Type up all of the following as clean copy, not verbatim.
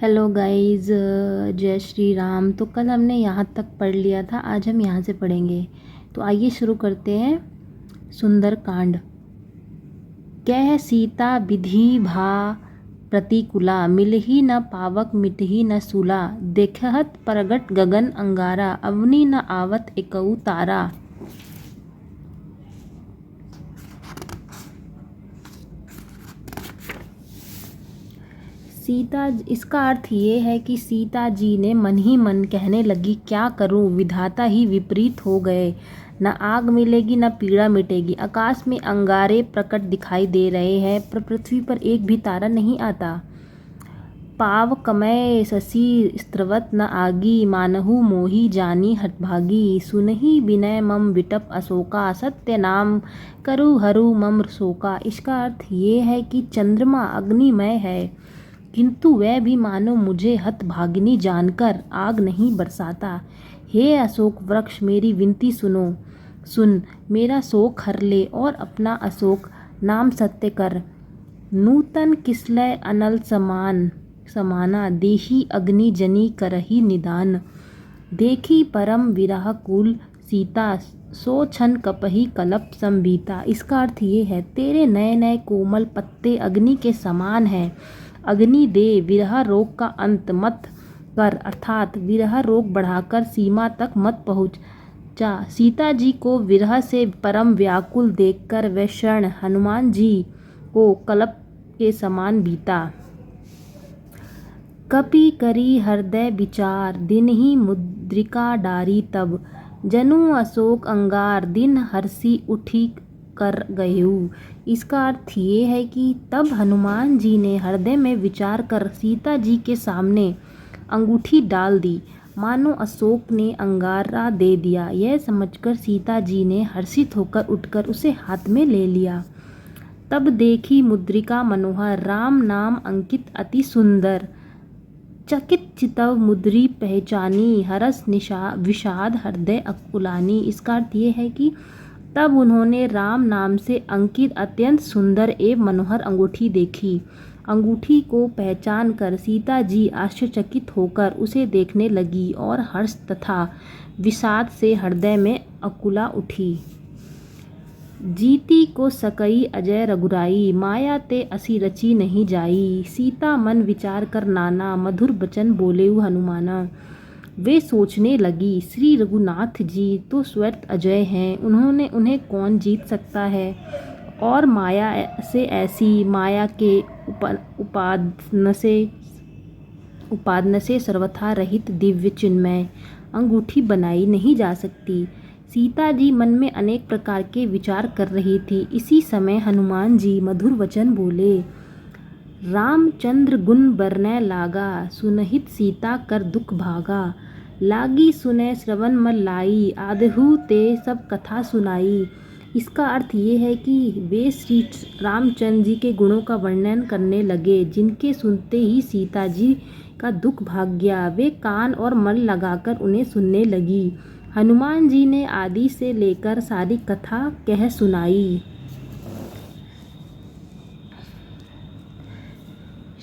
Hello guys, जय श्री राम। तो कल हमने यहाँ तक पढ़ लिया था, आज हम यहाँ से पढ़ेंगे। तो आइए शुरू करते हैं। सुंदर कांड। कह सीता विधि भा प्रतिकूला, मिलही न पावक मिटही न सूला, देखहत प्रगट गगन अंगारा, अवनी न आवत एकऊ तारा। सीता, इसका अर्थ ये है कि सीता जी ने मन ही मन कहने लगी, क्या करूं, विधाता ही विपरीत हो गए। न आग मिलेगी न पीड़ा मिटेगी। आकाश में अंगारे प्रकट दिखाई दे रहे हैं, पर पृथ्वी पर एक भी तारा नहीं आता। पाव कमय शशि स्त्रवत न आगी, मानहु मोही जानी हठभागी, सुनहि विनय मम विटप अशोका, सत्य नाम करु हरू मम शोका। इसका अर्थ ये है कि चंद्रमा अग्निमय है, किंतु वह भी मानो मुझे हतभागिनी जानकर आग नहीं बरसाता। हे अशोक वृक्ष, मेरी विनती सुन, मेरा शोक हर ले और अपना अशोक नाम सत्य कर। नूतन किसलय अनल समाना, देही अग्नि जनी करही निदान। देखी परम विरह कुल सीता, सो छन कपही कलप संबीता। इसका अर्थ ये है, तेरे नए नए कोमल पत्ते अग्नि के समान हैं। अग्नि दे, विरह रोग का अंत मत कर, अर्थात विरह रोग बढ़ाकर सीमा तक मत पहुँचा। सीता जी को विरह से परम व्याकुल देखकर वह क्षण हनुमान जी को कल्प के समान बीता। कपि करी हृदय विचार, दिन ही मुद्रिका डारी तब, जनु अशोक अंगार, दिन हर्षी उठी कर गयेऊ। इसका अर्थ ये है कि तब हनुमान जी ने हृदय में विचार कर सीता जी के सामने अंगूठी डाल दी, मानो अशोक ने अंगारा दे दिया। यह समझकर सीता जी ने हर्षित होकर उठकर उसे हाथ में ले लिया। तब देखी मुद्रिका मनोहर, राम नाम अंकित अति सुंदर, चकित चितव मुद्री पहचानी, हरस विषाद हृदय अकुलानी। इसका अर्थ ये है कि तब उन्होंने राम नाम से अंकित अत्यंत सुंदर एवं मनोहर अंगूठी देखी। अंगूठी को पहचान कर सीता जी आश्चर्यचकित होकर उसे देखने लगी और हर्ष तथा विषाद से हृदय में अकुला उठी। जीती को सकई अजय रघुराई, माया ते असी रची नहीं जाई। सीता मन विचार कर नाना, मधुर बचन बोलेऊ हनुमाना। वे सोचने लगी, श्री रघुनाथ जी तो स्वयं अजय हैं, उन्हें कौन जीत सकता है। और माया से, ऐसी माया के उपादन से सर्वथा रहित दिव्य चिन्मय अंगूठी बनाई नहीं जा सकती। सीता जी मन में अनेक प्रकार के विचार कर रही थी। इसी समय हनुमान जी मधुर वचन बोले, रामचंद्र गुण बरनै लागा, सुनहित सीता कर दुख भागा। लागी सुनै श्रवण मन लाई, आदहु ते सब कथा सुनाई। इसका अर्थ ये है कि वे श्री रामचंद्र जी के गुणों का वर्णन करने लगे, जिनके सुनते ही सीता जी का दुख भाग गया। वे कान और मन लगाकर उन्हें सुनने लगी। हनुमान जी ने आदि से लेकर सारी कथा कह सुनाई।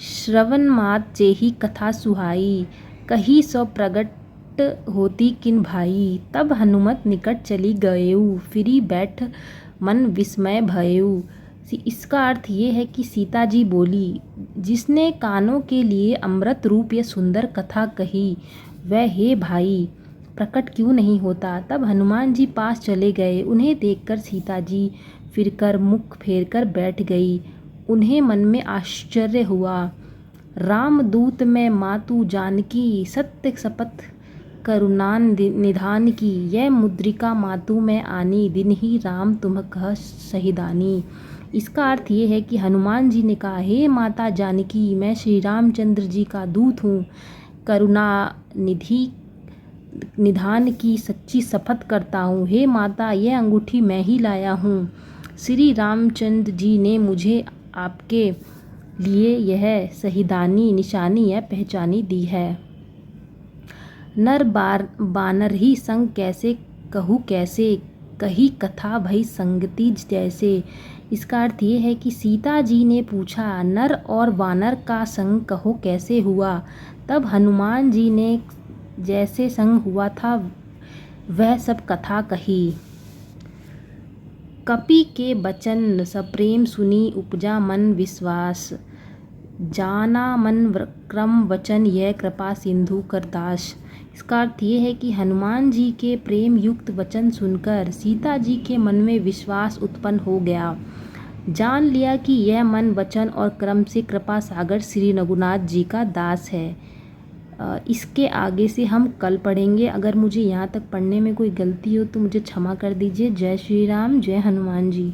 श्रवण मात जेहि कथा सुहाई, कही सो प्रगट होती किन भाई। तब हनुमत निकट चली गयेऊ, फिरी बैठ मन विस्मय भयेऊ। इसका अर्थ ये है कि सीता जी बोली, जिसने कानों के लिए अमृत रूप या सुंदर कथा कही, वह हे भाई प्रकट क्यों नहीं होता। तब हनुमान जी पास चले गए। उन्हें देखकर सीता जी फिरकर मुख फेरकर बैठ गई। उन्हें मन में आश्चर्य हुआ। रामदूत में मातु जानकी, सत्य शपथ करुणान निधान की। यह मुद्रिका मातु में आनी, दिन ही राम तुम कह सहिदानी। इसका अर्थ ये है कि हनुमान जी ने कहा, हे माता जानकी, मैं श्री रामचंद्र जी का दूत हूँ। करुणा निधि निधान की सच्ची शपथ करता हूँ। हे माता, यह अंगूठी मैं ही लाया हूँ। श्री रामचंद्र जी ने मुझे आपके लिए यह सहिदानी निशानी या पहचानी दी है। नर बानर ही संग कैसे कहूँ कैसे, कही कथा भई संगति जैसे। इसका अर्थ ये है कि सीता जी ने पूछा, नर और वानर का संग कहो कैसे हुआ। तब हनुमान जी ने जैसे संग हुआ था वह सब कथा कही। कपि के बचन सप्रेम सुनी उपजा मन विश्वास। जाना मन क्रम वचन यह कृपा सिंधु कर दास। इसका अर्थ ये है कि हनुमान जी के प्रेम युक्त वचन सुनकर सीता जी के मन में विश्वास उत्पन्न हो गया। जान लिया कि यह मन वचन और क्रम से कृपा सागर श्री रघुनाथ जी का दास है। इसके आगे से हम कल पढ़ेंगे। अगर मुझे यहाँ तक पढ़ने में कोई गलती हो तो मुझे क्षमा कर दीजिए। जय श्री राम, जय हनुमान जी।